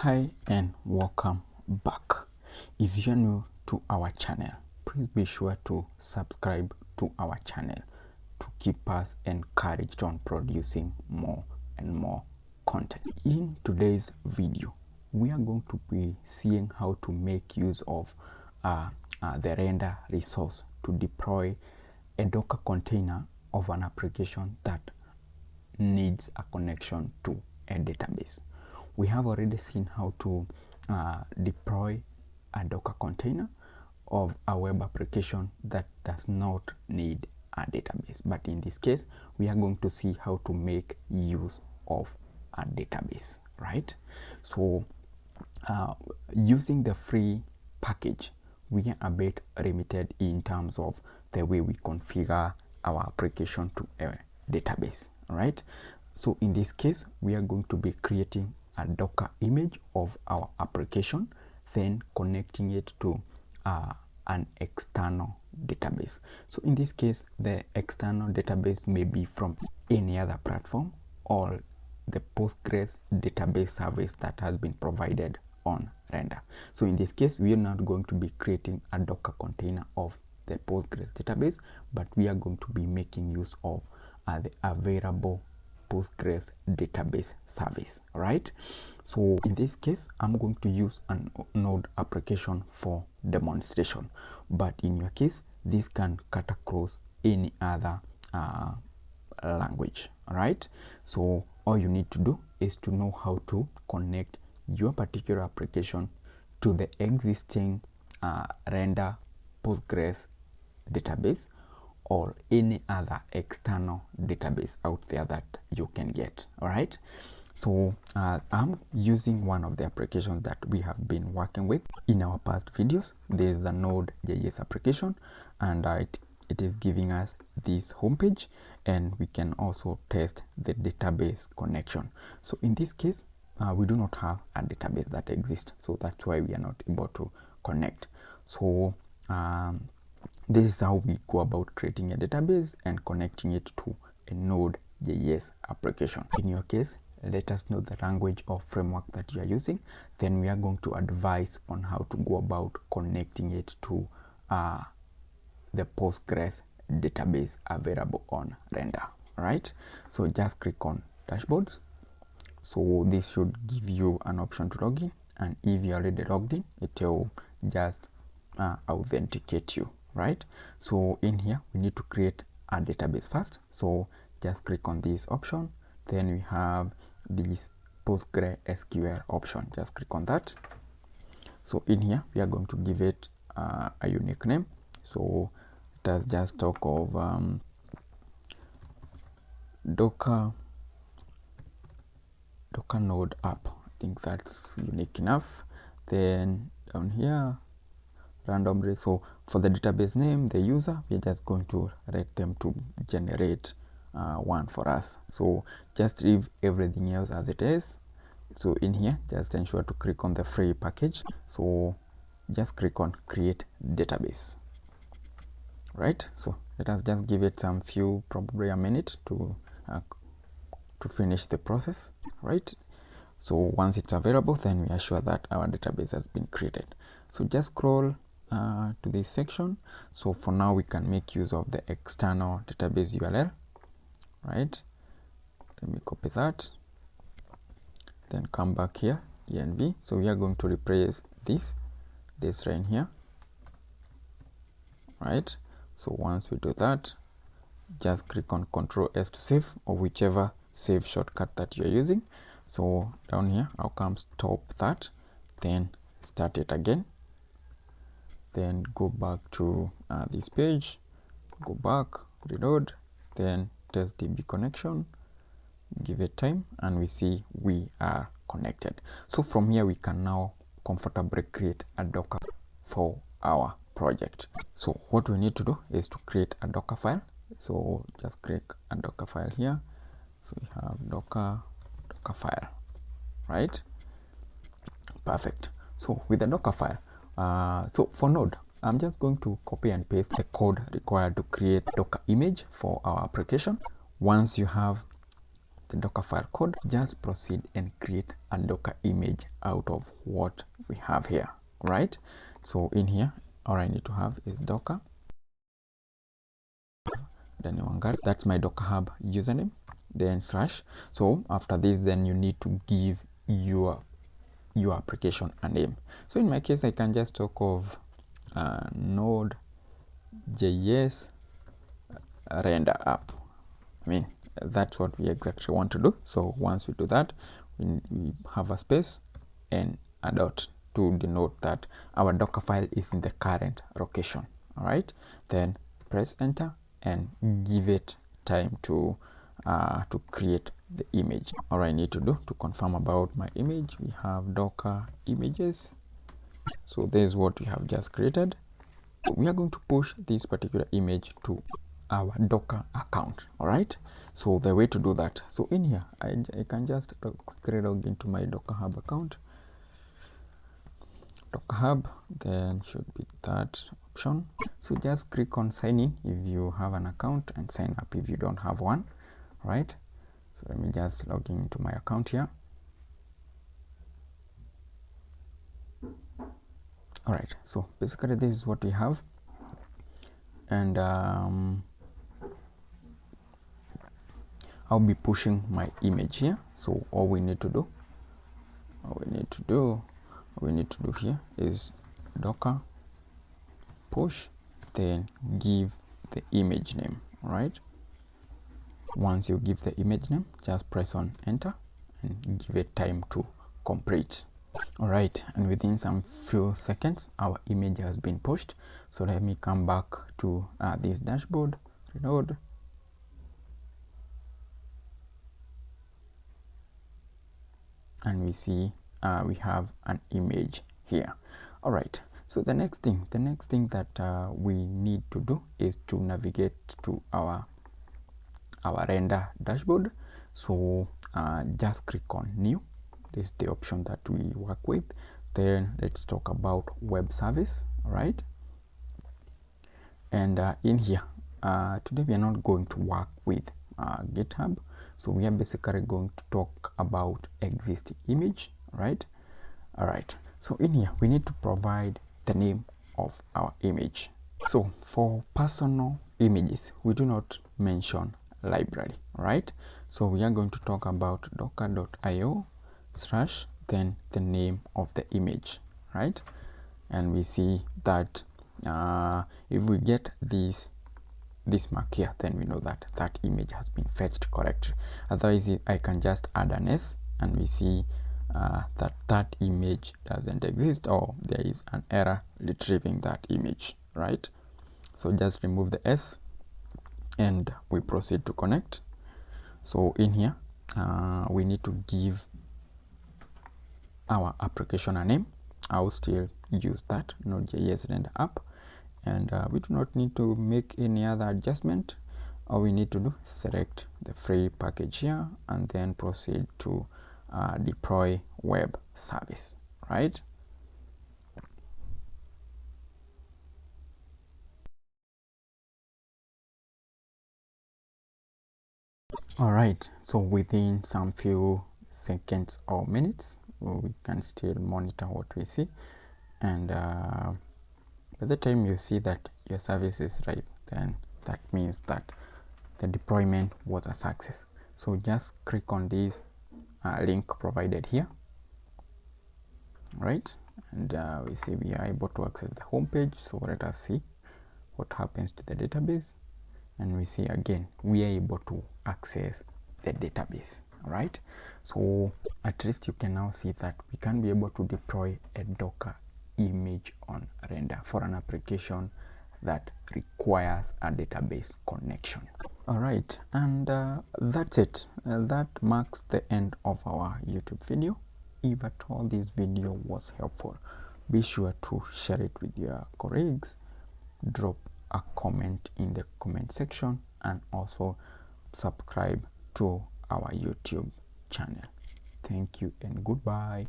Hi and welcome back. If you're new to our channel, please be sure to subscribe to our channel to keep us encouraged on producing more and more content. In today's video, we are going to be seeing how to make use of the render resource to deploy a Docker container of an application that needs a connection to a database. We have already seen how to deploy a Docker container of a web application that does not need a database. But in this case, we are going to see how to make use of a database, right? So using the free package, we are a bit limited in terms of the way we configure our application to a database, right? So in this case, we are going to be creating a Docker image of our application, then connecting it to an external database. So in this case, the external database may be from any other platform or the Postgres database service that has been provided on Render. So in this case, we are not going to be creating a Docker container of the Postgres database, but we are going to be making use of the available Postgres database service, right? So in this case, I'm going to use a Node application for demonstration, but in your case, this can cut across any other language, right? So all you need to do is to know how to connect your particular application to the existing Render Postgres database or any other external database out there that you can get. All right, so I'm using one of the applications that we have been working with in our past videos. There's the Node.js application, and it is giving us this homepage, and we can also test the database connection. So in this case, we do not have a database that exists, so that's why we are not able to connect. So this is how we go about creating a database and connecting it to a Node.js application. In your case, let us know the language or framework that you are using. Then we are going to advise on how to go about connecting it to the Postgres database available on Render. Right? So just click on Dashboards. So this should give you an option to log in, and if you are already logged in, it will just authenticate you. Right? So in here, we need to create a database first. So just click on this option. Then we have this PostgreSQL option. Just click on that. So in here, we are going to give it a unique name. So let's just talk of Docker Node app. I think that's unique enough. Then down here, randomly, so for the database name, the user, we're just going to let them to generate one for us. So just leave everything else as it is. So in here, just ensure to click on the free package. So just click on create database. Right, so let us just give it some few, probably a minute to finish the process. Right, so once it's available, then we are sure that our database has been created. So just scroll to this section. So for now, we can make use of the external database URL. Right, let me copy that, then come back here, env. So we are going to replace this right here. Right, so once we do that, just click on Ctrl S to save, or whichever save shortcut that you're using. So down here, I'll come stop that, then start it again, then go back to this page, go back, reload, then test DB connection, give it time, and we see we are connected. So from here, we can now comfortably create a Docker for our project. So what we need to do is to create a Docker file. So just click a Docker file here. So we have Docker file, right? Perfect. So with the Docker file, so for Node, I'm just going to copy and paste the code required to create Docker image for our application. Once you have the Docker file code, just proceed and create a Docker image out of what we have here, right? So in here, all I need to have is Docker. Then that's my Docker Hub username, then slash. So after this, then you need to give your application a name. So in my case, I can just talk of Node.js render app. I mean, that's what we exactly want to do. So once we do that, we have a space and a dot to denote that our Docker file is in the current location. All right, then press enter and give it time to create the image. All I need to do to confirm about my image, we have Docker images. So there's what we have just created. So we are going to push this particular image to our Docker account. All right, so the way to do that, so in here I can just quickly log into my Docker Hub account. Docker Hub, then should be that option. So just click on sign in if you have an account and sign up if you don't have one. Right, so let me just log into my account here. All right, so basically this is what we have, and I'll be pushing my image here. So all we need to do here is Docker push, then give the image name. All right, once you give the image name, just press on enter and give it time to complete. All right, and within some few seconds our image has been pushed. So let me come back to this dashboard, reload, and we see we have an image here. All right, so the next thing that we need to do is to navigate to our render dashboard. So just click on new. This is the option that we work with. Then let's talk about web service. All right, and in here today we are not going to work with GitHub. So we are basically going to talk about existing image, right? All right, so in here we need to provide the name of our image. So for personal images, we do not mention library, right? So we are going to talk about docker.io / then the name of the image, right? And we see that if we get this mark here, then we know that that image has been fetched correctly. Otherwise I can just add an S and we see that image doesn't exist, or there is an error retrieving that image, right? So just remove the S and we proceed to connect. So in here we need to give our application a name. I'll still use that Node.js render app, and we do not need to make any other adjustment. All we need to do is select the free package here and then proceed to deploy web service, right? All right, so within some few seconds or minutes we can still monitor what we see, and by the time you see that your service is ripe, then that means that the deployment was a success. So just click on this link provided here, right? And we see we are able to access the home page. So let us see what happens to the database, and we see again we are able to access the database. All right, so at least you can now see that we can be able to deploy a Docker image on Render for an application that requires a database connection. All right, and that's it. That marks the end of our YouTube video. If at all this video was helpful, be sure to share it with your colleagues, drop a comment in the comment section, and also subscribe to our YouTube channel. Thank you and goodbye.